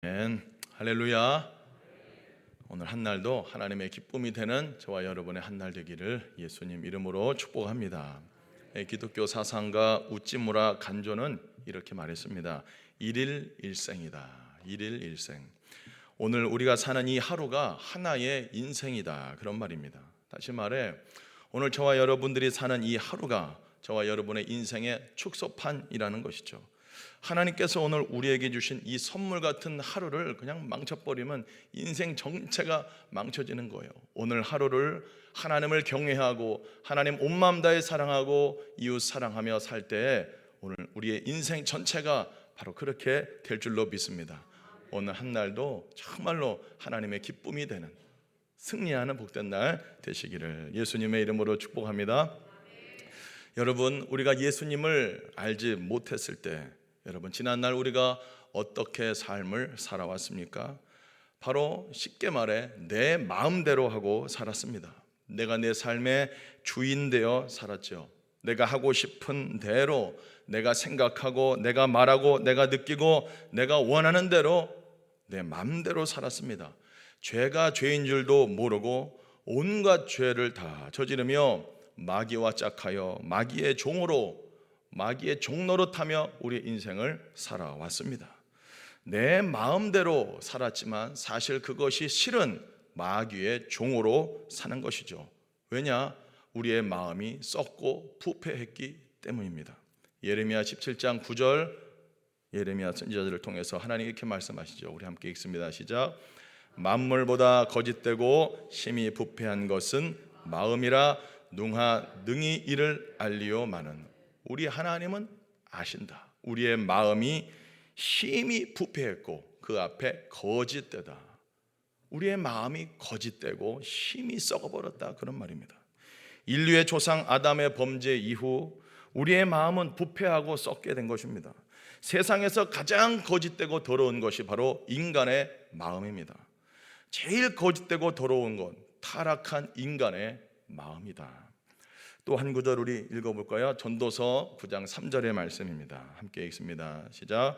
아멘. 할렐루야. 오늘 한날도 하나님의 기쁨이 되는 저와 여러분의 한날 되기를 예수님 이름으로 축복합니다. 기독교 사상가 우찌무라 간조는 이렇게 말했습니다. 일일일생이다. 일일일생. 오늘 우리가 사는 이 하루가 하나의 인생이다, 그런 말입니다. 다시 말해, 오늘 저와 여러분들이 사는 이 하루가 저와 여러분의 인생의 축소판이라는 것이죠. 하나님께서 오늘 우리에게 주신 이 선물 같은 하루를 그냥 망쳐버리면 인생 전체가 망쳐지는 거예요. 오늘 하루를 하나님을 경외하고 하나님 온 마음 다해 사랑하고 이웃 사랑하며 살 때 오늘 우리의 인생 전체가 바로 그렇게 될 줄로 믿습니다. 오늘 한 날도 정말로 하나님의 기쁨이 되는 승리하는 복된 날 되시기를 예수님의 이름으로 축복합니다. 여러분, 우리가 예수님을 알지 못했을 때 여러분, 지난날 우리가 어떻게 삶을 살아왔습니까? 바로 쉽게 말해 내 마음대로 하고 살았습니다. 내가 내 삶의 주인 되어 살았죠. 내가 하고 싶은 대로, 내가 생각하고 내가 말하고 내가 느끼고 내가 원하는 대로 내 마음대로 살았습니다. 죄가 죄인 줄도 모르고 온갖 죄를 다 저지르며 마귀와 짝하여 마귀의 종으로, 마귀의 종노릇하며 우리의 인생을 살아왔습니다. 내 마음대로 살았지만 사실 그것이 실은 마귀의 종으로 사는 것이죠. 왜냐? 우리의 마음이 썩고 부패했기 때문입니다. 예레미야 17장 9절, 예레미야 선지자들을 통해서 하나님 이렇게 말씀하시죠. 우리 함께 읽습니다. 시작. 만물보다 거짓되고 심히 부패한 것은 마음이라 누가 능히 이를 알리오마는. 우리 하나님은 아신다. 우리의 마음이 심히 부패했고 그 앞에 거짓되다. 우리의 마음이 거짓되고 심히 썩어버렸다, 그런 말입니다. 인류의 조상 아담의 범죄 이후 우리의 마음은 부패하고 썩게 된 것입니다. 세상에서 가장 거짓되고 더러운 것이 바로 인간의 마음입니다. 제일 거짓되고 더러운 건 타락한 인간의 마음이다. 또 한 구절 우리 읽어볼까요? 전도서 9장 3절의 말씀입니다. 함께 읽습니다. 시작.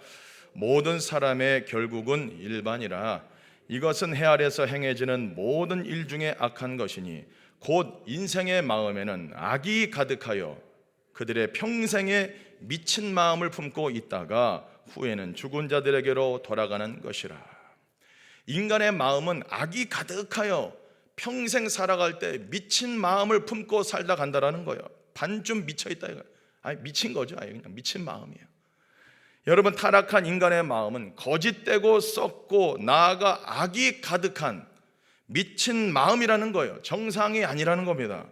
모든 사람의 결국은 일반이라 이것은 해 아래서 행해지는 모든 일 중에 악한 것이니 곧 인생의 마음에는 악이 가득하여 그들의 평생에 미친 마음을 품고 있다가 후에는 죽은 자들에게로 돌아가는 것이라. 인간의 마음은 악이 가득하여 평생 살아갈 때 미친 마음을 품고 살다 간다라는 거예요. 반쯤 미쳐있다. 아니, 미친 거죠. 아니, 그냥 미친 마음이에요. 여러분, 타락한 인간의 마음은 거짓되고 썩고 나아가 악이 가득한 미친 마음이라는 거예요. 정상이 아니라는 겁니다.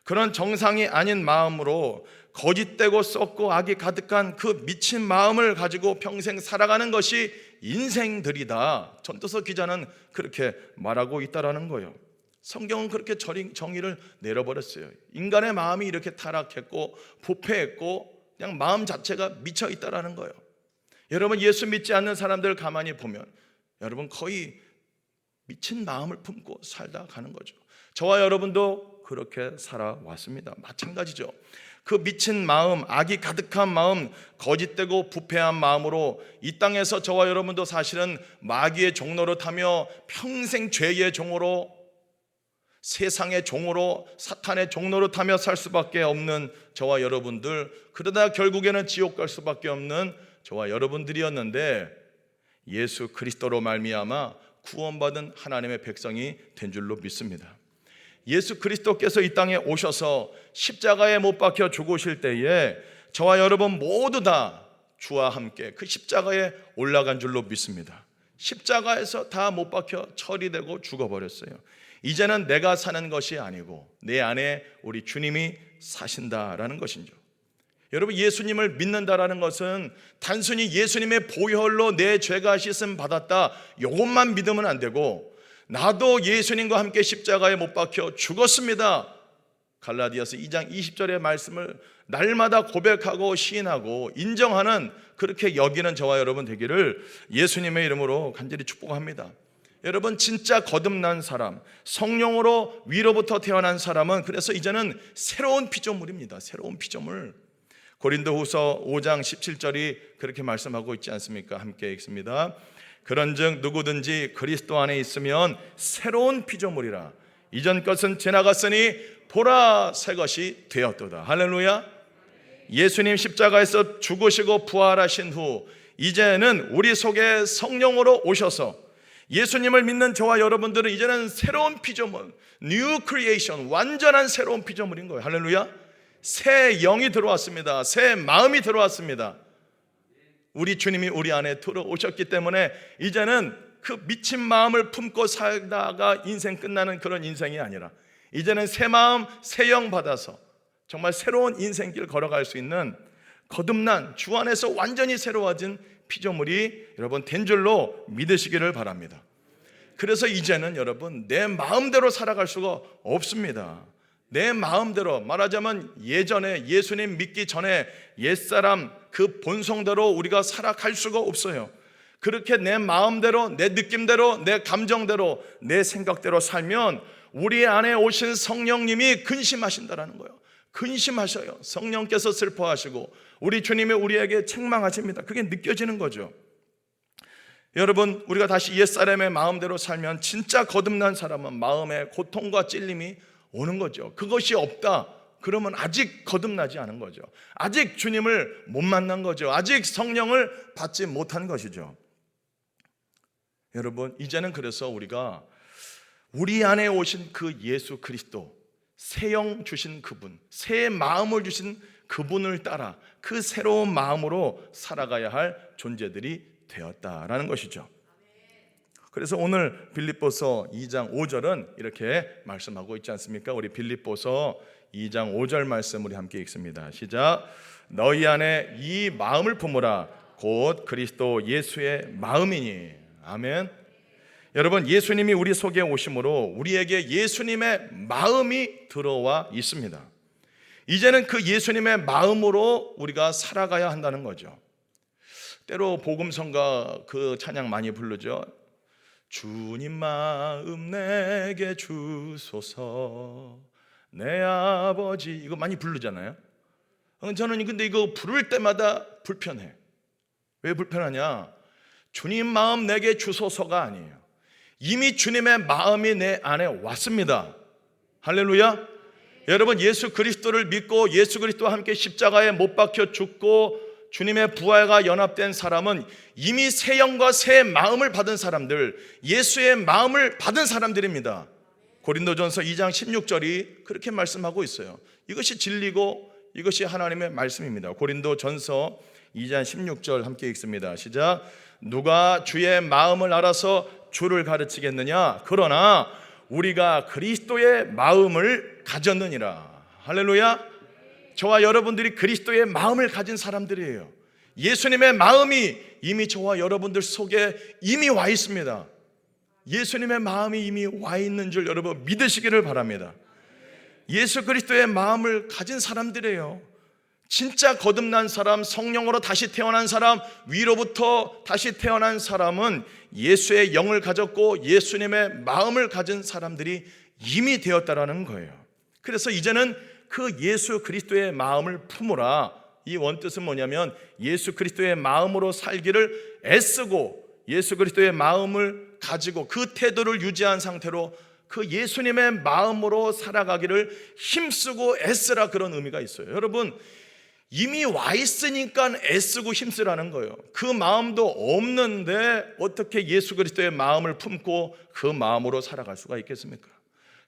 그런 정상이 아닌 마음으로 거짓되고 썩고 악이 가득한 그 미친 마음을 가지고 평생 살아가는 것이 인생들이다. 전도서 기자는 그렇게 말하고 있다라는 거예요. 성경은 그렇게 정의를 내려버렸어요. 인간의 마음이 이렇게 타락했고 부패했고 그냥 마음 자체가 미쳐 있다라는 거예요. 여러분, 예수 믿지 않는 사람들 가만히 보면 여러분 거의 미친 마음을 품고 살다 가는 거죠. 저와 여러분도 그렇게 살아왔습니다. 마찬가지죠. 그 미친 마음, 악이 가득한 마음, 거짓되고 부패한 마음으로 이 땅에서 저와 여러분도 사실은 마귀의 종노릇하며 평생 죄의 종으로, 세상의 종으로, 사탄의 종노릇하며 살 수밖에 없는 저와 여러분들, 그러다 결국에는 지옥 갈 수밖에 없는 저와 여러분들이었는데 예수 그리스도로 말미암아 구원받은 하나님의 백성이 된 줄로 믿습니다. 예수 그리스도께서 이 땅에 오셔서 십자가에 못 박혀 죽으실 때에 저와 여러분 모두 다 주와 함께 그 십자가에 올라간 줄로 믿습니다. 십자가에서 다 못 박혀 처리되고 죽어버렸어요. 이제는 내가 사는 것이 아니고 내 안에 우리 주님이 사신다라는 것이죠. 여러분, 예수님을 믿는다라는 것은 단순히 예수님의 보혈로 내 죄가 씻음 받았다, 이것만 믿으면 안 되고 나도 예수님과 함께 십자가에 못 박혀 죽었습니다. 갈라디아서 2장 20절의 말씀을 날마다 고백하고 시인하고 인정하는, 그렇게 여기는 저와 여러분 되기를 예수님의 이름으로 간절히 축복합니다. 여러분, 진짜 거듭난 사람, 성령으로 위로부터 태어난 사람은 그래서 이제는 새로운 피조물입니다. 새로운 피조물. 고린도후서 5장 17절이 그렇게 말씀하고 있지 않습니까? 함께 읽습니다. 그런즉 누구든지 그리스도 안에 있으면 새로운 피조물이라. 이전 것은 지나갔으니 보라 새 것이 되었도다. 할렐루야. 예수님 십자가에서 죽으시고 부활하신 후 이제는 우리 속에 성령으로 오셔서 예수님을 믿는 저와 여러분들은 이제는 새로운 피조물, New Creation, 완전한 새로운 피조물인 거예요. 할렐루야. 새 영이 들어왔습니다. 새 마음이 들어왔습니다. 우리 주님이 우리 안에 들어오셨기 때문에 이제는 그 미친 마음을 품고 살다가 인생 끝나는 그런 인생이 아니라 이제는 새 마음, 새 영 받아서 정말 새로운 인생길 걸어갈 수 있는 거듭난 주 안에서 완전히 새로워진 피조물이 여러분 된 줄로 믿으시기를 바랍니다. 그래서 이제는 여러분 내 마음대로 살아갈 수가 없습니다. 내 마음대로, 말하자면 예전에 예수님 믿기 전에 옛사람 그 본성대로 우리가 살아갈 수가 없어요. 그렇게 내 마음대로, 내 느낌대로, 내 감정대로, 내 생각대로 살면 우리 안에 오신 성령님이 근심하신다라는 거예요. 근심하셔요. 성령께서 슬퍼하시고 우리 주님이 우리에게 책망하십니다. 그게 느껴지는 거죠. 여러분, 우리가 다시 옛사람의 마음대로 살면 진짜 거듭난 사람은 마음에 고통과 찔림이 오는 거죠. 그것이 없다 그러면 아직 거듭나지 않은 거죠. 아직 주님을 못 만난 거죠. 아직 성령을 받지 못한 것이죠. 여러분, 이제는 그래서 우리가 우리 안에 오신 그 예수 그리스도, 새 영 주신 그분, 새 마음을 주신 그분을 따라 그 새로운 마음으로 살아가야 할 존재들이 되었다라는 것이죠. 그래서 오늘 빌립보서 2장 5절은 이렇게 말씀하고 있지 않습니까? 우리 빌립보서 2장 5절 말씀 우리 함께 읽습니다. 시작. 너희 안에 이 마음을 품으라. 곧 그리스도 예수의 마음이니. 아멘. 여러분, 예수님이 우리 속에 오심으로 우리에게 예수님의 마음이 들어와 있습니다. 이제는 그 예수님의 마음으로 우리가 살아가야 한다는 거죠. 때로 복음성가 그 찬양 많이 부르죠. 주님 마음 내게 주소서 내 아버지, 이거 많이 부르잖아요. 저는 근데 이거 부를 때마다 불편해. 왜 불편하냐? 주님 마음 내게 주소서가 아니에요. 이미 주님의 마음이 내 안에 왔습니다. 할렐루야. 여러분, 예수 그리스도를 믿고 예수 그리스도와 함께 십자가에 못 박혀 죽고 주님의 부활과 연합된 사람은 이미 새 영과 새 마음을 받은 사람들, 예수의 마음을 받은 사람들입니다. 고린도전서 2장 16절이 그렇게 말씀하고 있어요. 이것이 진리고 이것이 하나님의 말씀입니다. 고린도전서 2장 16절 함께 읽습니다. 시작. 누가 주의 마음을 알아서 주를 가르치겠느냐? 그러나 우리가 그리스도의 마음을 가졌느니라. 할렐루야. 저와 여러분들이 그리스도의 마음을 가진 사람들이에요. 예수님의 마음이 이미 저와 여러분들 속에 이미 와 있습니다. 예수님의 마음이 이미 와 있는 줄 여러분 믿으시기를 바랍니다. 예수 그리스도의 마음을 가진 사람들이에요. 진짜 거듭난 사람, 성령으로 다시 태어난 사람, 위로부터 다시 태어난 사람은 예수의 영을 가졌고 예수님의 마음을 가진 사람들이 이미 되었다라는 거예요. 그래서 이제는 그 예수 그리스도의 마음을 품으라. 이 원뜻은 뭐냐면 예수 그리스도의 마음으로 살기를 애쓰고 예수 그리스도의 마음을 가지고 그 태도를 유지한 상태로 그 예수님의 마음으로 살아가기를 힘쓰고 애쓰라, 그런 의미가 있어요. 여러분, 이미 와 있으니까 애쓰고 힘쓰라는 거예요. 그 마음도 없는데 어떻게 예수 그리스도의 마음을 품고 그 마음으로 살아갈 수가 있겠습니까?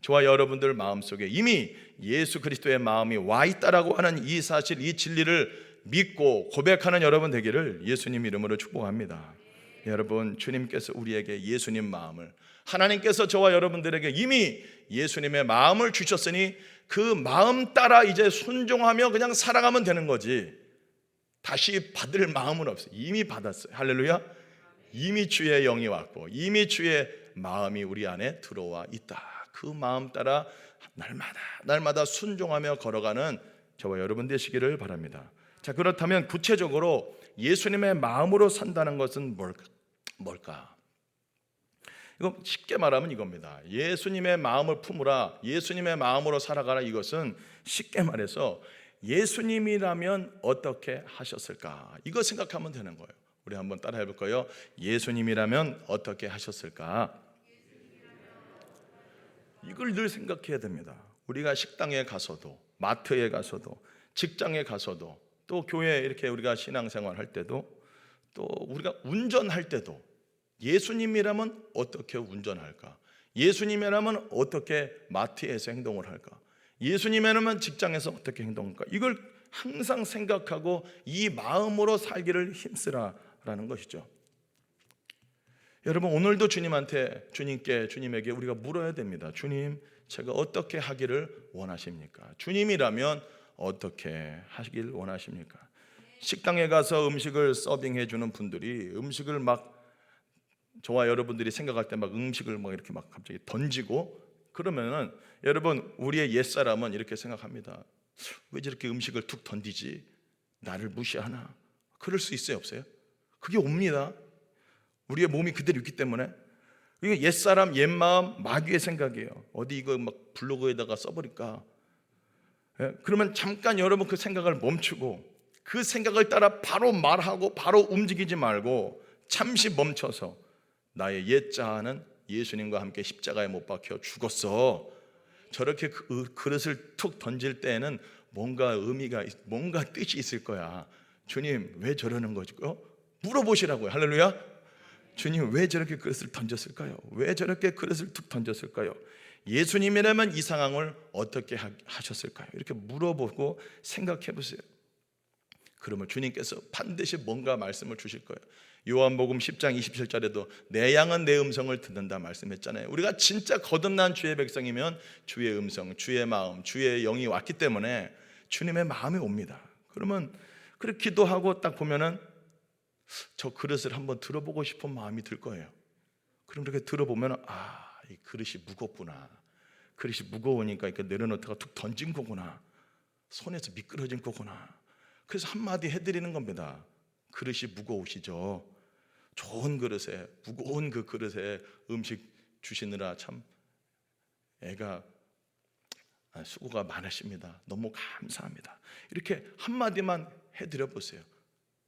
저와 여러분들 마음속에 이미 예수 그리스도의 마음이 와 있다라고 하는 이 사실, 이 진리를 믿고 고백하는 여러분 되기를 예수님 이름으로 축복합니다. 여러분, 주님께서 우리에게 예수님 마음을, 하나님께서 저와 여러분들에게 이미 예수님의 마음을 주셨으니 그 마음 따라 이제 순종하며 그냥 살아가면 되는 거지 다시 받을 마음은 없어요. 이미 받았어요. 할렐루야. 이미 주의 영이 왔고 이미 주의 마음이 우리 안에 들어와 있다. 그 마음 따라 날마다 순종하며 걸어가는 저와 여러분 되시기를 바랍니다. 자, 그렇다면 구체적으로 예수님의 마음으로 산다는 것은 뭘까? 이거 쉽게 말하면 이겁니다. 예수님의 마음을 품으라, 예수님의 마음으로 살아가라. 이것은 쉽게 말해서 예수님이라면 어떻게 하셨을까? 이거 생각하면 되는 거예요. 우리 한번 따라 해볼까요? 예수님이라면 어떻게 하셨을까? 이걸 늘 생각해야 됩니다. 우리가 식당에 가서도, 마트에 가서도, 직장에 가서도, 또 교회에 이렇게 우리가 신앙생활 할 때도, 또 우리가 운전할 때도 예수님이라면 어떻게 운전할까? 예수님이라면 어떻게 마트에서 행동을 할까? 예수님이라면 직장에서 어떻게 행동할까? 이걸 항상 생각하고 이 마음으로 살기를 힘쓰라라는 것이죠. 여러분, 오늘도 주님에게 우리가 물어야 됩니다. 주님, 제가 어떻게 하기를 원하십니까? 주님이라면 어떻게 하시길 원하십니까? 식당에 가서 음식을 서빙해 주는 분들이 음식을 막 저와 여러분들이 생각할 때 막 음식을 막 이렇게 막 갑자기 던지고 그러면은 여러분, 우리의 옛사람은 이렇게 생각합니다. 왜 저렇게 음식을 툭 던지지? 나를 무시하나? 그럴 수 있어요, 없어요? 그게 옵니다. 우리의 몸이 그대로 있기 때문에. 이게 옛사람, 옛마음, 마귀의 생각이에요. 어디 이거 막 블로그에다가 써버릴까? 그러면 잠깐 여러분 그 생각을 멈추고 그 생각을 따라 바로 말하고 바로 움직이지 말고 잠시 멈춰서 나의 옛자아는 예수님과 함께 십자가에 못 박혀 죽었어. 저렇게 그릇을 툭 던질 때에는 뭔가 의미가, 뭔가 뜻이 있을 거야. 주님, 왜 저러는 거죠? 물어보시라고요. 할렐루야. 주님, 왜 저렇게 그릇을 던졌을까요? 왜 저렇게 그릇을 툭 던졌을까요? 예수님이라면 이 상황을 어떻게 하셨을까요? 이렇게 물어보고 생각해 보세요. 그러면 주님께서 반드시 뭔가 말씀을 주실 거예요. 요한복음 10장 27절에도 내 양은 내 음성을 듣는다 말씀했잖아요. 우리가 진짜 거듭난 주의 백성이면 주의 음성, 주의 마음, 주의 영이 왔기 때문에 주님의 마음이 옵니다. 그러면 그렇게 기도하고 딱 보면은 저 그릇을 한번 들어보고 싶은 마음이 들 거예요. 그럼 이렇게 들어보면 이 그릇이 무겁구나. 그릇이 무거우니까 이렇게 내려놓다가 툭 던진 거구나. 손에서 미끄러진 거구나. 그래서 한마디 해드리는 겁니다. 그릇이 무거우시죠? 좋은 그릇에, 무거운 그 그릇에 음식 주시느라 참 애가 수고가 많으십니다. 너무 감사합니다. 이렇게 한마디만 해드려 보세요.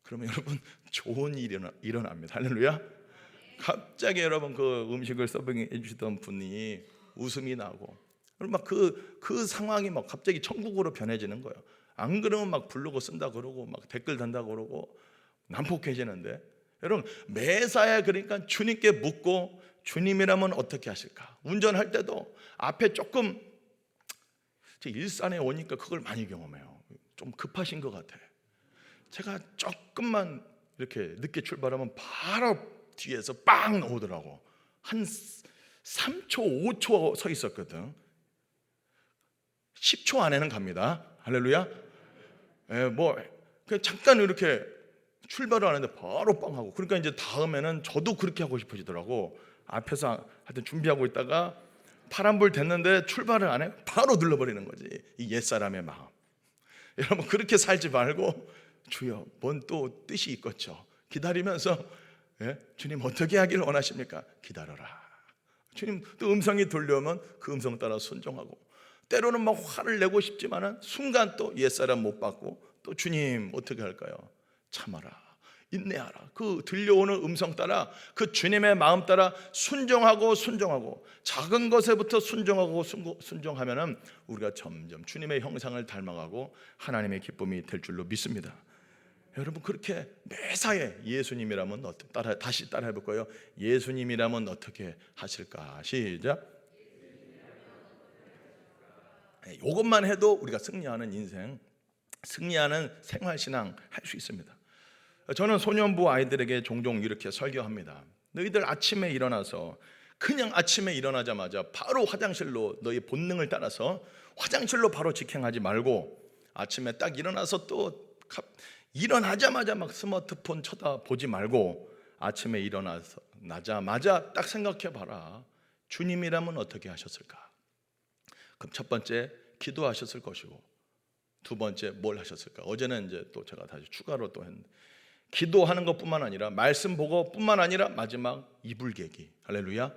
그러면 여러분 좋은 일이 일어납니다. 할렐루야. 갑자기 여러분 그 음식을 서빙해 주시던 분이 웃음이 나고 막 그 상황이 막 갑자기 천국으로 변해지는 거예요. 안 그러면 막 블로그 쓴다 그러고 막 댓글 단다 그러고 난폭해지는데, 여러분 매사에 그러니까 주님께 묻고 주님이라면 어떻게 하실까? 운전할 때도 앞에 조금, 제 일산에 오니까 그걸 많이 경험해요. 좀 급하신 것 같아. 제가 조금만 이렇게 늦게 출발하면 바로 뒤에서 빵 오더라고. 한 3초, 5초 서 있었거든. 10초 안에는 갑니다. 할렐루야. 그냥 잠깐 이렇게 출발을 하는데 바로 빵 하고. 그러니까 이제 다음에는 저도 그렇게 하고 싶어지더라고. 앞에서 하여튼 준비하고 있다가 파란불 됐는데 출발을 안 해. 바로 눌러버리는 거지. 이 옛사람의 마음. 여러분 그렇게 살지 말고 주여, 뭔 또 뜻이 있겠죠. 기다리면서 주님 어떻게 하기를 원하십니까? 기다려라. 주님 또 음성이 들려오면 그 음성 따라 순종하고, 때로는 막 화를 내고 싶지만은 순간 또 옛사람 못 받고 또 주님 어떻게 할까요? 참아라, 인내하라. 그 들려오는 음성 따라, 그 주님의 마음 따라 순종하고 작은 것에부터 순종하고 순종하면은 우리가 점점 주님의 형상을 닮아가고 하나님의 기쁨이 될 줄로 믿습니다. 여러분 그렇게 매사에 예수님이라면 다시 따라해 볼 거예요. 예수님이라면 어떻게 하실까? 시작. 이것만 해도 우리가 승리하는 인생, 승리하는 생활신앙 할 수 있습니다. 저는 소년부 아이들에게 종종 이렇게 설교합니다. 너희들 아침에 일어나서 그냥 아침에 일어나자마자 바로 화장실로, 너희 본능을 따라서 화장실로 바로 직행하지 말고, 아침에 딱 일어나서 또 일어나자마자 막 스마트폰 쳐다보지 말고, 아침에 일어나자마자 딱 생각해 봐라. 주님이라면 어떻게 하셨을까? 그럼 첫 번째 기도하셨을 것이고, 두 번째 뭘 하셨을까? 어제는 이제 또 제가 다시 추가로 또 했는데, 기도하는 것뿐만 아니라 말씀 보고 뿐만 아니라 마지막 이불 개기. 할렐루야.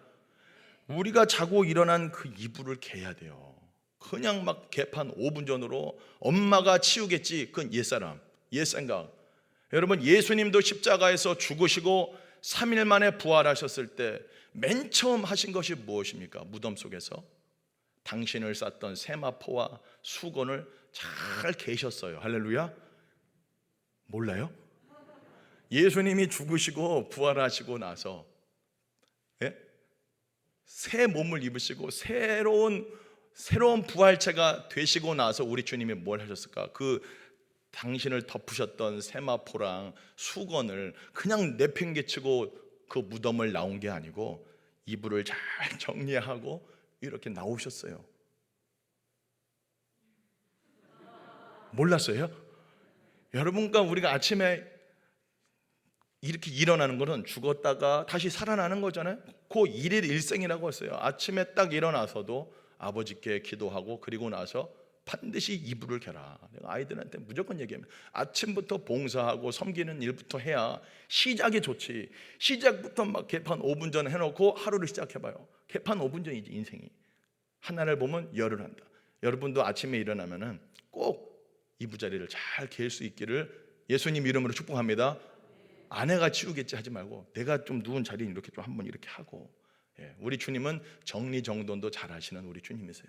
우리가 자고 일어난 그 이불을 개야 돼요. 그냥 막 개판 5분 전으로 엄마가 치우겠지, 그건 옛사람, 옛생각. 여러분, 예수님도 십자가에서 죽으시고 3일 만에 부활하셨을 때 맨 처음 하신 것이 무엇입니까? 무덤 속에서 당신을 쌌던 세마포와 수건을 잘 개셨어요. 할렐루야. 몰라요? 예수님이 죽으시고 부활하시고 나서 새 몸을 입으시고 새로운 부활체가 되시고 나서 우리 주님이 뭘 하셨을까? 그 당신을 덮으셨던 세마포랑 수건을 그냥 내팽개치고 그 무덤을 나온 게 아니고 이불을 잘 정리하고 이렇게 나오셨어요. 몰랐어요? 여러분과 우리가 아침에 이렇게 일어나는 것은 죽었다가 다시 살아나는 거잖아요. 그 일일 일생이라고 했어요. 아침에 딱 일어나서도 아버지께 기도하고 그리고 나서 반드시 이불을 개라. 내가 아이들한테 무조건 얘기합니다. 아침부터 봉사하고 섬기는 일부터 해야 시작이 좋지. 시작부터 막 개판 5분 전에 해놓고 하루를 시작해봐요. 개판 5분 전이지 인생이. 하나를 보면 열을 한다. 여러분도 아침에 일어나면은 꼭 이부자리를 잘 개일 수 있기를 예수님 이름으로 축복합니다. 아내가 치우겠지 하지 말고 내가 좀 누운 자리에 이렇게 좀 한번 이렇게 하고. 우리 주님은 정리정돈도 잘 하시는 우리 주님이세요.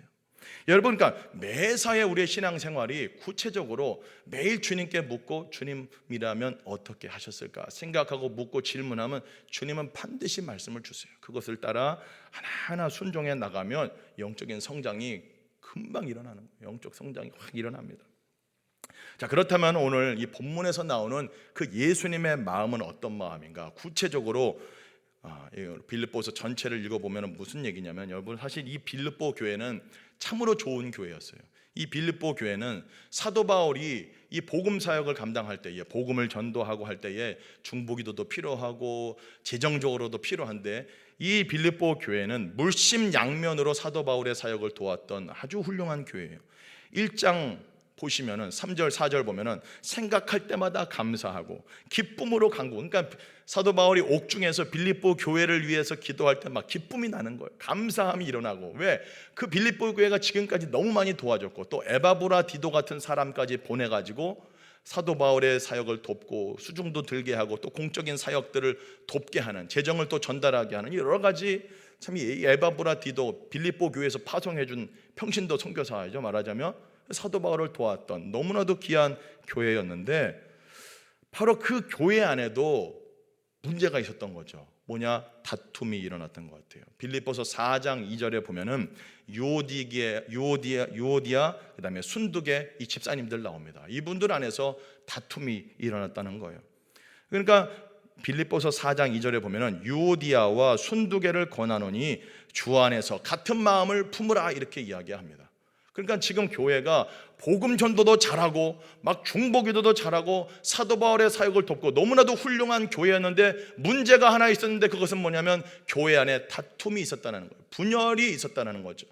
여러분, 그러니까 매사에 우리의 신앙생활이 구체적으로 매일 주님께 묻고 주님이라면 어떻게 하셨을까 생각하고 묻고 질문하면 주님은 반드시 말씀을 주세요. 그것을 따라 하나하나 순종해 나가면 영적인 성장이 금방 일어나는 거예요. 영적 성장이 확 일어납니다. 자, 그렇다면 오늘 이 본문에서 나오는 그 예수님의 마음은 어떤 마음인가? 구체적으로 빌립보서 전체를 읽어보면 무슨 얘기냐면, 여러분 사실 이 빌립보 교회는 참으로 좋은 교회였어요. 이 빌립보 교회는 사도 바울이 이 복음 사역을 감당할 때에, 복음을 전도하고 할 때에 중보기도도 필요하고 재정적으로도 필요한데, 이 빌립보 교회는 물심양면으로 사도 바울의 사역을 도왔던 아주 훌륭한 교회예요. 1장 보시면은 3절 4절 보면은 생각할 때마다 감사하고 기쁨으로 간구. 그러니까 사도 바울이 옥중에서 빌립보 교회를 위해서 기도할 때 막 기쁨이 나는 거예요. 감사함이 일어나고. 왜? 그 빌립보 교회가 지금까지 너무 많이 도와줬고 또 에바브라 디도 같은 사람까지 보내가지고 사도 바울의 사역을 돕고 수중도 들게 하고 또 공적인 사역들을 돕게 하는, 재정을 또 전달하게 하는 여러 가지, 참 이 에바브라 디도 빌립보 교회에서 파송해준 평신도 선교사죠. 말하자면 사도 바울을 도왔던 너무나도 귀한 교회였는데, 바로 그 교회 안에도 문제가 있었던 거죠. 뭐냐? 다툼이 일어났던 것 같아요. 빌립보서 4장 2절에 보면은 유오디아 그다음에 순두계 이 집사님들 나옵니다. 이분들 안에서 다툼이 일어났다는 거예요. 그러니까 빌립보서 4장 2절에 보면은 유오디아와 순두계를 권하노니 주 안에서 같은 마음을 품으라 이렇게 이야기합니다. 그러니까 지금 교회가 복음 전도도 잘하고 막 중보기도도 잘하고 사도 바울의 사역을 돕고 너무나도 훌륭한 교회였는데 문제가 하나 있었는데, 그것은 뭐냐면 교회 안에 다툼이 있었다는 거예요. 분열이 있었다는 거죠.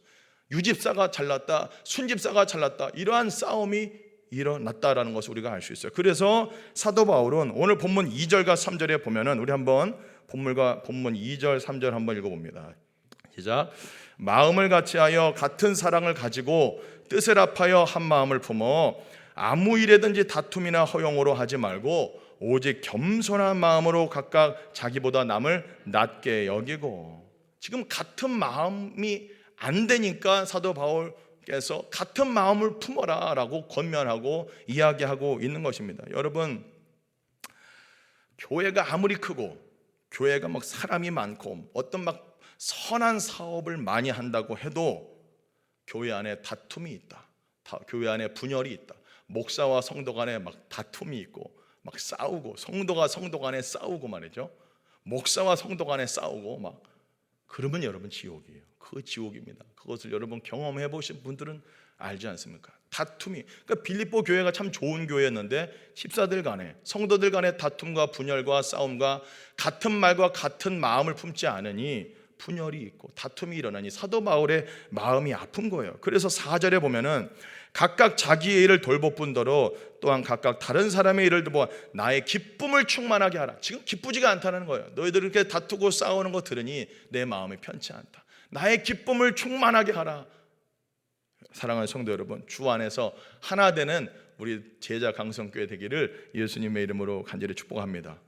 유집사가 잘났다, 순집사가 잘났다, 이러한 싸움이 일어났다라는 것을 우리가 알 수 있어요. 그래서 사도 바울은 오늘 본문 2절과 3절에 보면은, 우리 한번 본문 2절 3절 한번 읽어봅니다. 시작. 마음을 같이하여 같은 사랑을 가지고 뜻을 합하여 한 마음을 품어 아무 일에든지 다툼이나 허용으로 하지 말고 오직 겸손한 마음으로 각각 자기보다 남을 낮게 여기고. 지금 같은 마음이 안 되니까 사도 바울께서 같은 마음을 품어라 라고 권면하고 이야기하고 있는 것입니다. 여러분, 교회가 아무리 크고 교회가 막 사람이 많고 어떤 막 선한 사업을 많이 한다고 해도 교회 안에 다툼이 있다. 교회 안에 분열이 있다. 목사와 성도 간에 막 다툼이 있고 막 싸우고, 성도가 성도 간에 싸우고 말이죠. 목사와 성도 간에 싸우고 막, 그러면 여러분 지옥이에요. 그 지옥입니다. 그것을 여러분 경험해 보신 분들은 알지 않습니까? 다툼이, 그러니까 빌립보 교회가 참 좋은 교회였는데 집사들 간에, 성도들 간에 다툼과 분열과 싸움과 같은 말과 같은 마음을 품지 않으니 분열이 있고 다툼이 일어나니 사도 바울의 마음이 아픈 거예요. 그래서 4절에 보면은 각각 자기의 일을 돌볼 뿐더러 또한 각각 다른 사람의 일을 돌보 나의 기쁨을 충만하게 하라. 지금 기쁘지가 않다는 거예요. 너희들 이렇게 다투고 싸우는 거 들으니 내 마음이 편치 않다. 나의 기쁨을 충만하게 하라. 사랑하는 성도 여러분, 주 안에서 하나 되는 우리 제자 강성교회 되기를 예수님의 이름으로 간절히 축복합니다.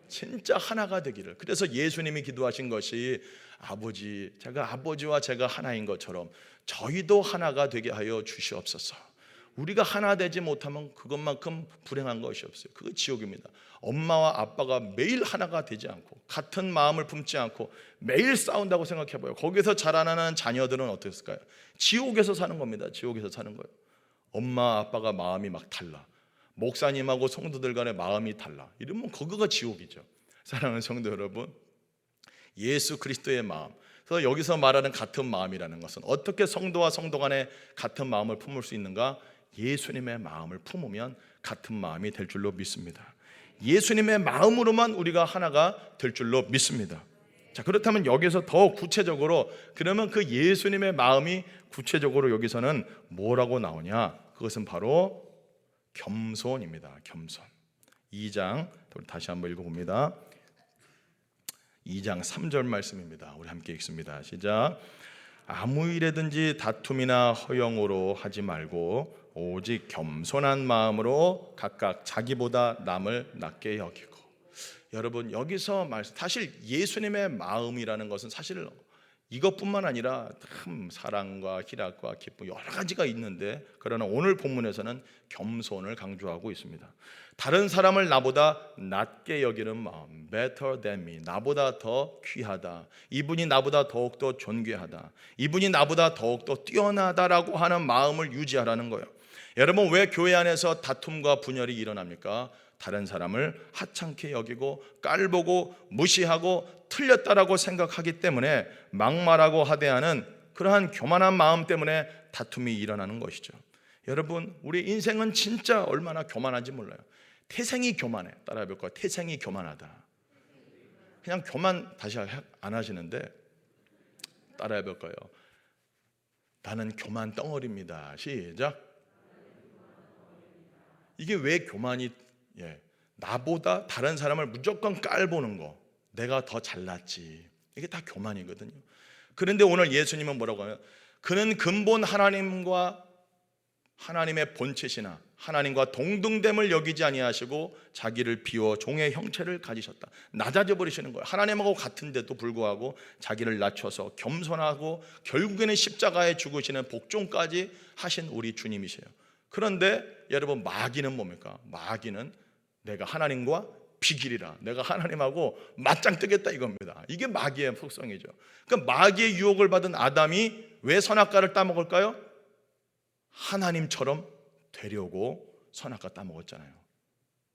진짜 하나가 되기를. 그래서 예수님이 기도하신 것이 아버지, 제가 아버지와 제가 하나인 것처럼 저희도 하나가 되게 하여 주시옵소서. 우리가 하나 되지 못하면 그것만큼 불행한 것이 없어요. 그거 지옥입니다. 엄마와 아빠가 매일 하나가 되지 않고 같은 마음을 품지 않고 매일 싸운다고 생각해봐요. 거기서 자라나는 자녀들은 어땠을까요? 지옥에서 사는 겁니다. 지옥에서 사는 거예요. 엄마 아빠가 마음이 막 달라, 목사님하고 성도들 간의 마음이 달라, 이러면 그거가 지옥이죠. 사랑하는 성도 여러분, 예수 그리스도의 마음, 그래서 여기서 말하는 같은 마음이라는 것은 어떻게 성도와 성도 간에 같은 마음을 품을 수 있는가? 예수님의 마음을 품으면 같은 마음이 될 줄로 믿습니다. 예수님의 마음으로만 우리가 하나가 될 줄로 믿습니다. 자, 그렇다면 여기서 더 구체적으로, 그러면 그 예수님의 마음이 구체적으로 여기서는 뭐라고 나오냐? 그것은 바로 겸손입니다. 겸손. 2장 다시 한번 읽어봅니다. 2장 3절 말씀입니다. 우리 함께 읽습니다. 시작. 아무 일에든지 다툼이나 허영으로 하지 말고 오직 겸손한 마음으로 각각 자기보다 남을 낮게 여기고. 여러분, 여기서 말씀, 사실 예수님의 마음이라는 것은 사실 이것뿐만 아니라 참 사랑과 희락과 기쁨 여러 가지가 있는데, 그러나 오늘 본문에서는 겸손을 강조하고 있습니다. 다른 사람을 나보다 낮게 여기는 마음, better than me, 나보다 더 귀하다, 이분이 나보다 더욱더 존귀하다, 이분이 나보다 더욱더 뛰어나다라고 하는 마음을 유지하라는 거예요. 여러분, 왜 교회 안에서 다툼과 분열이 일어납니까? 다른 사람을 하찮게 여기고 깔보고 무시하고 틀렸다라고 생각하기 때문에 막말하고 하대하는 그러한 교만한 마음 때문에 다툼이 일어나는 것이죠. 여러분, 우리 인생은 진짜 얼마나 교만한지 몰라요. 태생이 교만해. 따라해볼 거야. 태생이 교만하다. 그냥 교만 다시 안 하시는데 따라해볼 거예요. 나는 교만 덩어리입니다. 시작. 이게 왜 교만이, 나보다 다른 사람을 무조건 깔보는 거, 내가 더 잘났지, 이게 다 교만이거든요. 그런데 오늘 예수님은 뭐라고 하냐? 그는 근본 하나님과 하나님의 본체시나 하나님과 동등됨을 여기지 아니하시고 자기를 비워 종의 형체를 가지셨다. 낮아져 버리시는 거예요. 하나님하고 같은데도 불구하고 자기를 낮춰서 겸손하고 결국에는 십자가에 죽으시는 복종까지 하신 우리 주님이세요. 그런데 여러분, 마귀는 뭡니까? 마귀는 내가 하나님과 비길이라, 내가 하나님하고 맞짱 뜨겠다 이겁니다. 이게 마귀의 속성이죠. 그러니까 마귀의 유혹을 받은 아담이 왜 선악과를 따먹을까요? 하나님처럼 되려고 선악과 따먹었잖아요.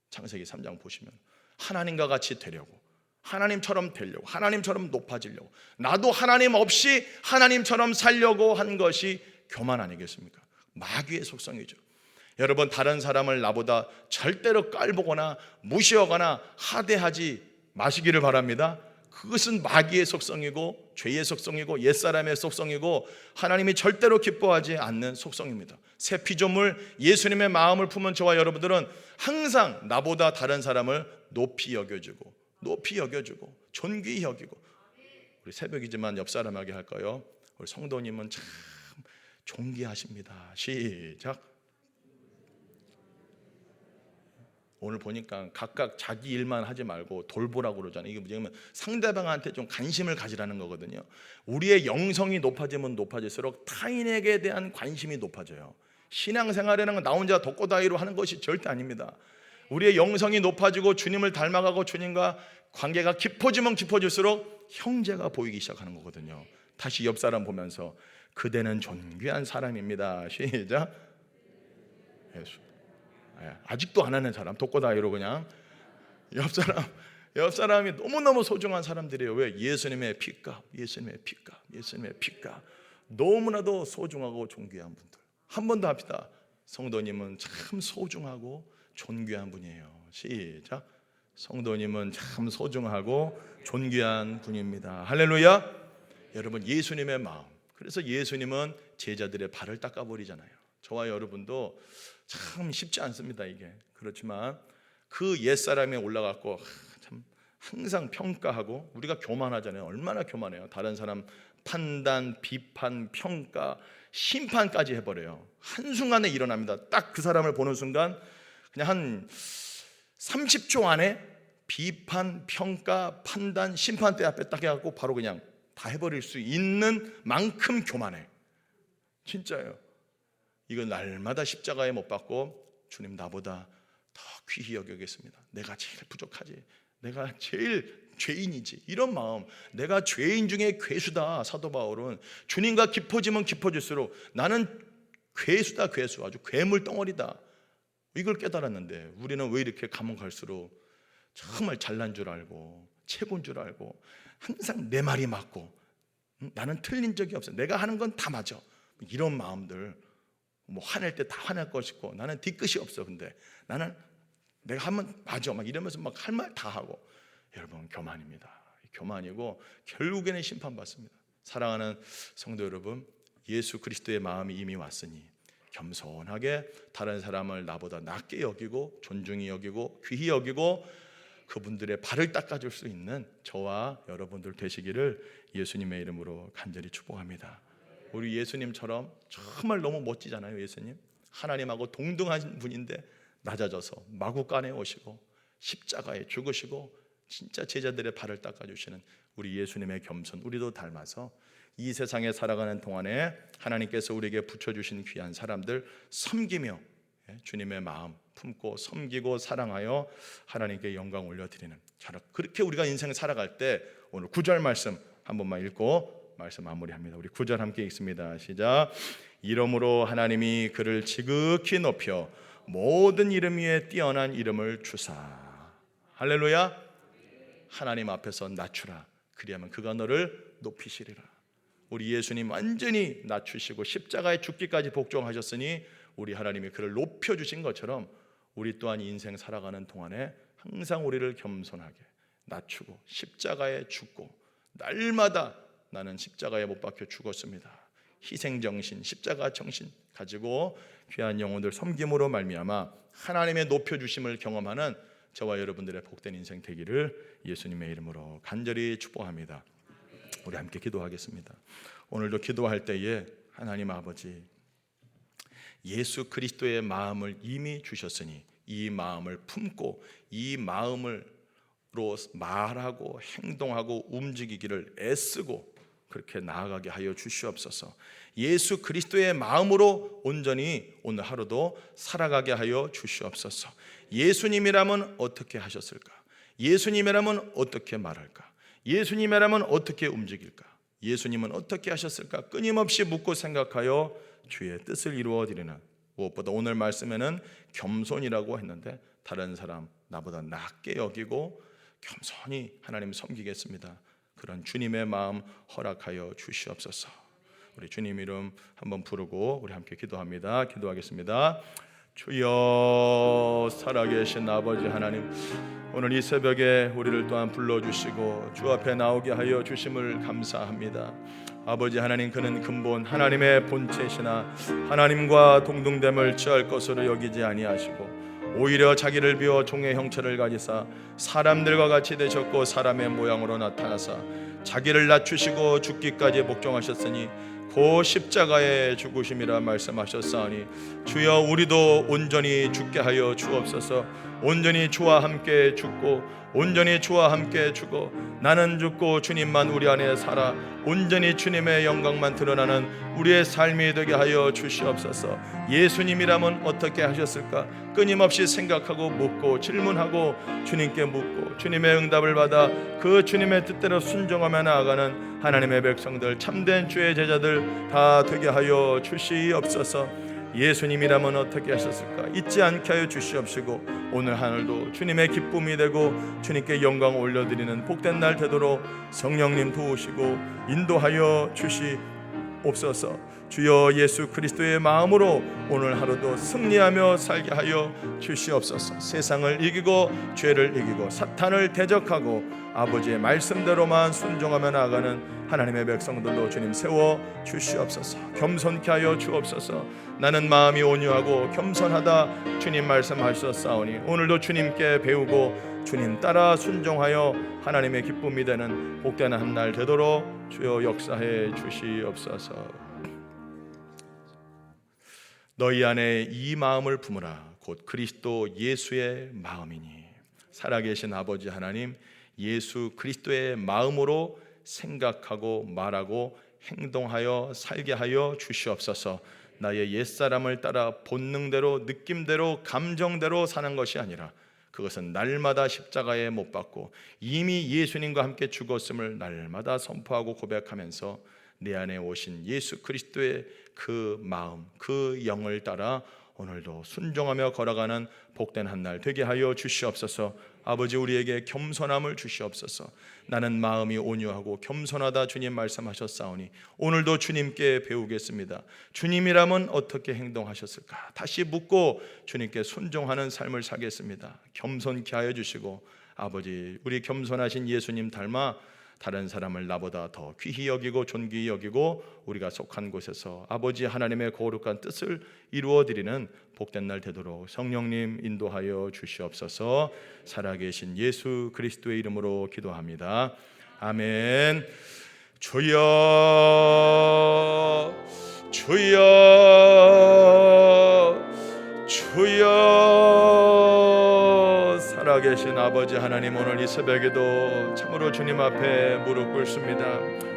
창세기 3장 보시면 하나님과 같이 되려고, 하나님처럼 되려고, 하나님처럼 높아지려고, 나도 하나님 없이 하나님처럼 살려고 한 것이 교만 아니겠습니까? 마귀의 속성이죠. 여러분, 다른 사람을 나보다 절대로 깔보거나 무시하거나 하대하지 마시기를 바랍니다. 그것은 마귀의 속성이고 죄의 속성이고 옛사람의 속성이고 하나님이 절대로 기뻐하지 않는 속성입니다. 새 피조물 예수님의 마음을 품은 저와 여러분들은 항상 나보다 다른 사람을 높이 여겨주고 존귀히 여기고. 우리 새벽이지만 옆 사람에게 할까요? 우리 성도님은 참 존귀하십니다. 시작. 오늘 보니까 각각 자기 일만 하지 말고 돌보라고 그러잖아요. 이게 뭐냐면 상대방한테 좀 관심을 가지라는 거거든요. 우리의 영성이 높아지면 높아질수록 타인에게 대한 관심이 높아져요. 신앙생활이라는 건 나 혼자 독고다이로 하는 것이 절대 아닙니다. 우리의 영성이 높아지고 주님을 닮아가고 주님과 관계가 깊어지면 깊어질수록 형제가 보이기 시작하는 거거든요. 다시 옆 사람 보면서 그대는 존귀한 사람입니다. 시작. 예수. 아직도 안 하는 사람, 독고다이로 그냥 옆 사람이 너무너무 소중한 사람들이에요. 왜? 예수님의 피값, 예수님의 피값. 너무나도 소중하고 존귀한 분들. 한 번 더 합시다. 성도님은 참 소중하고 존귀한 분이에요. 시작. 성도님은 참 소중하고 존귀한 분입니다. 할렐루야. 여러분, 예수님의 마음. 그래서 예수님은 제자들의 발을 닦아버리잖아요. 저와 여러분도 참 쉽지 않습니다. 이게 그렇지만 그 옛사람이 올라갔고 참 항상 평가하고, 우리가 교만하잖아요. 얼마나 교만해요. 다른 사람 판단, 비판, 평가, 심판까지 해버려요. 한순간에 일어납니다. 딱 그 사람을 보는 순간 그냥 한 30초 안에 비판, 평가, 판단, 심판대 앞에 딱 해갖고 바로 그냥 다 해버릴 수 있는 만큼 교만해. 진짜예요. 이건 날마다 십자가에 못 박고 주님, 나보다 더 귀히 여기겠습니다. 내가 제일 부족하지, 내가 제일 죄인이지, 이런 마음. 내가 죄인 중에 괴수다. 사도 바울은 주님과 깊어지면 깊어질수록 나는 괴수다, 괴수. 아주 괴물 덩어리다. 이걸 깨달았는데 우리는 왜 이렇게 가면 갈수록 정말 잘난 줄 알고 최고인 줄 알고 항상 내 말이 맞고 나는 틀린 적이 없어, 내가 하는 건 다 맞아, 이런 마음들. 뭐 화낼 때 다 화낼 것이고 나는 뒤끝이 없어, 근데 나는 내가 하면 맞아, 막 이러면서 막 할 말 다 하고. 여러분, 교만입니다. 교만이고 결국에는 심판받습니다. 사랑하는 성도 여러분, 예수 그리스도의 마음이 이미 왔으니 겸손하게 다른 사람을 나보다 낮게 여기고 존중히 여기고 귀히 여기고 그분들의 발을 닦아줄 수 있는 저와 여러분들 되시기를 예수님의 이름으로 간절히 축복합니다. 우리 예수님처럼 정말 너무 멋지잖아요. 예수님 하나님하고 동등한 분인데 낮아져서 마구간에 오시고 십자가에 죽으시고 진짜 제자들의 발을 닦아주시는 우리 예수님의 겸손, 우리도 닮아서 이 세상에 살아가는 동안에 하나님께서 우리에게 붙여주신 귀한 사람들 섬기며 주님의 마음 품고 섬기고 사랑하여 하나님께 영광 올려드리는, 그렇게 우리가 인생을 살아갈 때 오늘 9절 말씀 한 번만 읽고 말씀 마무리합니다. 우리 9절 함께 읽습니다. 시작. 이러므로 하나님이 그를 지극히 높여 모든 이름 위에 뛰어난 이름을 주사. 할렐루야. 하나님 앞에서 낮추라. 그리하면 그가 너를 높이시리라. 우리 예수님 완전히 낮추시고 십자가에 죽기까지 복종하셨으니 우리 하나님이 그를 높여주신 것처럼 우리 또한 인생 살아가는 동안에 항상 우리를 겸손하게 낮추고 십자가에 죽고, 날마다 나는 십자가에 못 박혀 죽었습니다, 희생정신, 십자가 정신 가지고 귀한 영혼들 섬김으로 말미암아 하나님의 높여주심을 경험하는 저와 여러분들의 복된 인생 되기를 예수님의 이름으로 간절히 축복합니다. 우리 함께 기도하겠습니다. 오늘도 기도할 때에 하나님 아버지, 예수 그리스도의 마음을 이미 주셨으니 이 마음을 품고 이 마음으로 말하고 행동하고 움직이기를 애쓰고 그렇게 나아가게 하여 주시옵소서. 예수 그리스도의 마음으로 온전히 오늘 하루도 살아가게 하여 주시옵소서. 예수님이라면 어떻게 하셨을까? 예수님이라면 어떻게 말할까? 예수님이라면 어떻게 움직일까? 예수님은 어떻게 하셨을까? 끊임없이 묻고 생각하여 주의 뜻을 이루어드리는, 무엇보다 오늘 말씀에는 겸손이라고 했는데 다른 사람 나보다 낮게 여기고 겸손히 하나님 섬기겠습니다, 그런 주님의 마음 허락하여 주시옵소서. 우리 주님 이름 한번 부르고 우리 함께 기도합니다. 기도하겠습니다. 주여, 살아계신 아버지 하나님, 오늘 이 새벽에 우리를 또한 불러주시고 주 앞에 나오게 하여 주심을 감사합니다. 아버지 하나님, 그는 근본 하나님의 본체시나 하나님과 동등됨을 취할 것으로 여기지 아니하시고 오히려 자기를 비워 종의 형체를 가지사 사람들과 같이 되셨고 사람의 모양으로 나타나사 자기를 낮추시고 죽기까지 복종하셨으니 고 십자가의 죽으심이라 말씀하셨사오니 주여, 우리도 온전히 죽게 하여 주옵소서. 온전히 주와 함께 죽고 온전히 주와 함께 죽어 나는 죽고 주님만 우리 안에 살아 온전히 주님의 영광만 드러나는 우리의 삶이 되게 하여 주시옵소서. 예수님이라면 어떻게 하셨을까? 끊임없이 생각하고 묻고 질문하고 주님께 묻고 주님의 응답을 받아 그 주님의 뜻대로 순종하며 나아가는 하나님의 백성들, 참된 주의 제자들 다 되게 하여 주시옵소서. 예수님이라면 어떻게 하셨을까? 잊지 않게 하여 주시옵시고 오늘 하늘도 주님의 기쁨이 되고 주님께 영광 올려드리는 복된 날 되도록 성령님 도우시고 인도하여 주시옵소서. 주여, 예수 그리스도의 마음으로 오늘 하루도 승리하며 살게 하여 주시옵소서. 세상을 이기고 죄를 이기고 사탄을 대적하고 아버지의 말씀대로만 순종하며 나아가는 하나님의 백성들로 주님 세워 주시옵소서. 겸손케 하여 주옵소서. 나는 마음이 온유하고 겸손하다 주님 말씀하셨사오니 오늘도 주님께 배우고 주님 따라 순종하여 하나님의 기쁨이 되는 복되는 한 날 되도록 주여 역사해 주시옵소서. 너희 안에 이 마음을 품으라. 곧 그리스도 예수의 마음이니. 살아계신 아버지 하나님, 예수 그리스도의 마음으로 생각하고 말하고 행동하여 살게 하여 주시옵소서. 나의 옛사람을 따라 본능대로, 느낌대로, 감정대로 사는 것이 아니라 그것은 날마다 십자가에 못 박고 이미 예수님과 함께 죽었음을 날마다 선포하고 고백하면서 내 안에 오신 예수 그리스도의 그 마음, 그 영을 따라 오늘도 순종하며 걸어가는 복된 한 날 되게 하여 주시옵소서. 아버지, 우리에게 겸손함을 주시옵소서. 나는 마음이 온유하고 겸손하다 주님 말씀하셨사오니 오늘도 주님께 배우겠습니다. 주님이라면 어떻게 행동하셨을까? 다시 묻고 주님께 순종하는 삶을 살겠습니다. 겸손케 하여 주시고 아버지, 우리 겸손하신 예수님 닮아 다른 사람을 나보다 더 귀히 여기고 존귀히 여기고 우리가 속한 곳에서 아버지 하나님의 거룩한 뜻을 이루어드리는 복된 날 되도록 성령님 인도하여 주시옵소서. 살아계신 예수 그리스도의 이름으로 기도합니다. 아멘. 주여 주여 주여. 살아계신 아버지 하나님, 오늘 이 새벽에도 참으로 주님 앞에 무릎 꿇습니다.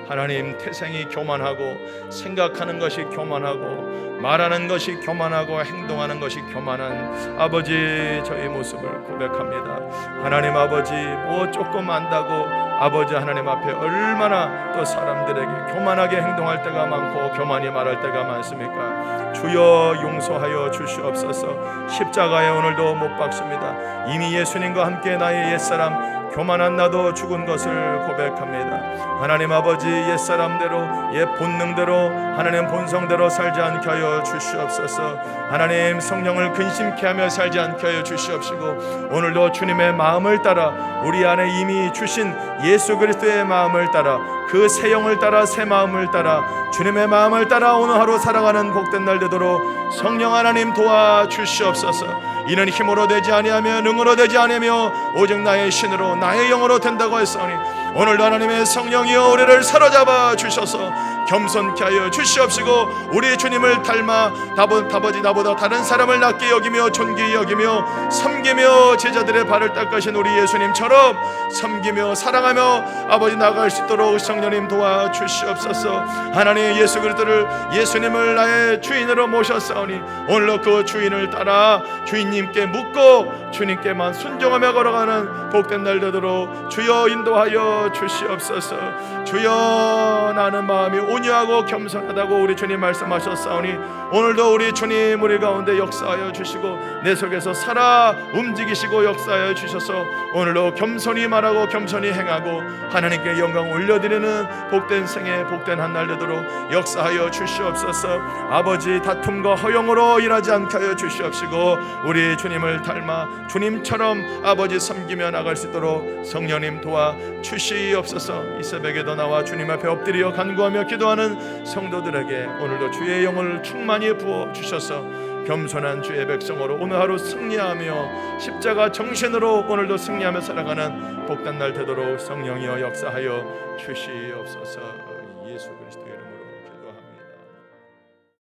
하나님, 태생이 교만하고 생각하는 것이 교만하고 말하는 것이 교만하고 행동하는 것이 교만한 아버지, 저희 모습을 고백합니다. 하나님 아버지, 뭐 조금 안다고 아버지 하나님 앞에 얼마나 또 사람들에게 교만하게 행동할 때가 많고 교만히 말할 때가 많습니까? 주여 용서하여 주시옵소서. 십자가에 오늘도 못 박습니다. 이미 예수님과 함께 나의 옛사람 교만한 나도 죽은 것을 고백합니다. 하나님 아버지, 옛사람대로 옛 본능대로 하나님 본성대로 살지 않게 하여 주시옵소서. 하나님, 성령을 근심케 하며 살지 않게 하여 주시옵시고 오늘도 주님의 마음을 따라 우리 안에 이미 주신 예수 그리스도의 마음을 따라 그 새 영을 따라 새 마음을 따라 주님의 마음을 따라 오늘 하루 살아가는 복된 날 되도록 성령 하나님 도와주시옵소서. 이는 힘으로 되지 아니하며 능으로 되지 아니하며 오직 나의 신으로 나의 영으로 된다고 했사오니 오늘도 하나님의 성령이여 우리를 사로잡아 주셔서 겸손케 하여 주시옵시고 우리 주님을 닮아 아버지 나보다 다른 사람을 낮게 여기며 존귀히 여기며 섬기며 제자들의 발을 닦으신 우리 예수님처럼 섬기며 사랑하며 아버지 나아갈 수 있도록 성령님 도와주시옵소서. 하나님, 예수 그리스도를 예수님을 나의 주인으로 모셨사오니 오늘도 그 주인을 따라 주인님께 묻고 주님께만 순종하며 걸어가는 복된 날 되도록 주여 인도하여 주시옵소서. 주여, 나는 마음이 온유하고 겸손하다고 우리 주님 말씀하셨사오니 오늘도 우리 주님 우리 가운데 역사하여 주시고 내 속에서 살아 움직이시고 역사하여 주셔서 오늘도 겸손히 말하고 겸손히 행하고 하나님께 영광 올려드리는 복된 생애 복된 한 날 되도록 역사하여 주시옵소서. 아버지, 다툼과 허용으로 일하지 않게 하여 주시옵시고 우리 주님을 닮아 주님처럼 아버지 섬기며 나갈 수 있도록 성령님 도와 주시옵소서. 이 새벽에도 나와 주님 앞에 엎드려 간구하며 기도하는 성도들에게 오늘도 주의 영을 충만히 부어 주셔서 겸손한 주의 백성으로 오늘 하루 승리하며 십자가 정신으로 오늘도 승리하며 살아가는 복된 날 되도록 성령이여 역사하여 주시옵소서. 예수 그리스도